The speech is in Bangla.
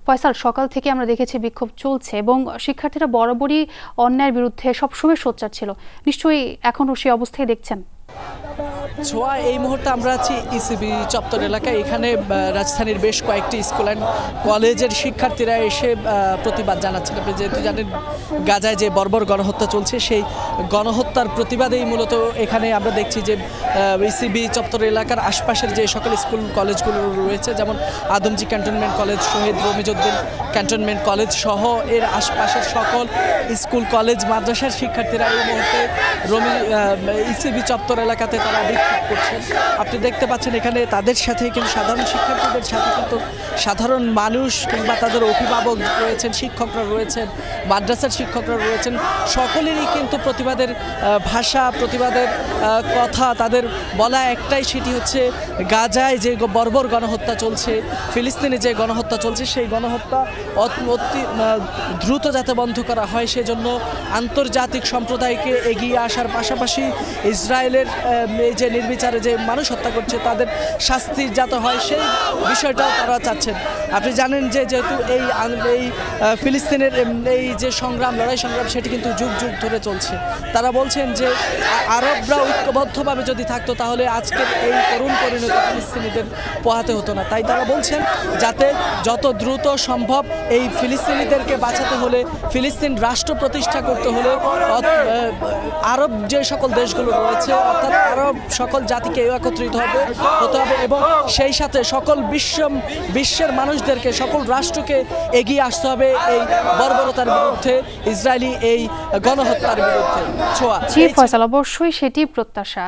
ফয়সাল, সকাল থেকে আমরা দেখেছি বিক্ষোভ চলছে এবং শিক্ষার্থীরা বরাবরই অন্যায়ের বিরুদ্ধে সবসময় সোচ্চার ছিল। নিশ্চয়ই এখনও সেই অবস্থায় দেখছেন। ছোঁয়া, এই মুহূর্তে আমরা আছি ইসিবি চত্বর এলাকায়। এখানে রাজধানীর বেশ কয়েকটি স্কুল অ্যান্ড কলেজের শিক্ষার্থীরা এসে প্রতিবাদ জানাচ্ছেন। আপনি যেহেতু জানেন গাজায় যে বর্বর গণহত্যা চলছে, সেই গণহত্যার প্রতিবাদেই মূলত এখানে আমরা দেখছি যে ইসিবি চত্বর এলাকার আশপাশের যে সকল স্কুল কলেজগুলো রয়েছে, যেমন আদমজি ক্যান্টনমেন্ট কলেজ, শহীদ রমিজউদ্দিন ক্যান্টনমেন্ট কলেজ সহ এর আশপাশের সকল স্কুল কলেজ মাদ্রাসার শিক্ষার্থীরা এই মুহূর্তে ইসিবি চত্বর এলাকাতে তারা বিক্ষোভ করছেন। আপনি দেখতে পাচ্ছেন এখানে তাদের সাথে কিন্তু সাধারণ শিক্ষার্থীদের সাথে কিন্তু সাধারণ মানুষ কিংবা তাদের অভিভাবক রয়েছেন, শিক্ষকরা রয়েছেন, মাদ্রাসার শিক্ষকরা রয়েছেন, সকলেরই কিন্তু প্রতিবাদের ভাষা, প্রতিবাদের কথা তাদের বলা একটাই, সেটি হচ্ছে গাজায় যে বর্বর গণহত্যা চলছে, ফিলিস্তিনে যে গণহত্যা চলছে, সেই গণহত্যা অতি দ্রুত যাতে বন্ধ করা হয় সেজন্য আন্তর্জাতিক সম্প্রদায়কে এগিয়ে আসার পাশাপাশি ইসরায়েলের এই যে নির্বিচারে যে মানুষ হত্যা করছে তাদের শাস্তি যাতে হয় সেই বিষয়টাও তারা চাচ্ছেন। আপনি জানেন যে যেহেতু এই ফিলিস্তিনের এই যে লড়াই সংগ্রাম সেটি কিন্তু যুগ যুগ ধরে চলছে। তারা বলছেন যে আরবরা ঐক্যবদ্ধভাবে যদি থাকতো তাহলে আজকের এই করুণ পরিণতি ফিলিস্তিনিদের পোহাতে হতো না। তাই তারা বলছেন যাতে যত দ্রুত সম্ভব এই ফিলিস্তিনিদেরকে বাঁচাতে হলে, ফিলিস্তিন রাষ্ট্র প্রতিষ্ঠা করতে হলে আরব যে সকল দেশগুলো রয়েছে অর্থাৎ আরব সকল জাতিকে একত্রিত হতে হবে এবং সেই সাথে সকল বিশ্বের মানুষদেরকে, সকল রাষ্ট্রকে এগিয়ে আসতে হবে এই বর্বরতার বিরুদ্ধে, ইসরায়েলি এই গণহত্যার বিরুদ্ধে। জি ফয়সাল, অবশ্যই সেটি প্রত্যাশা।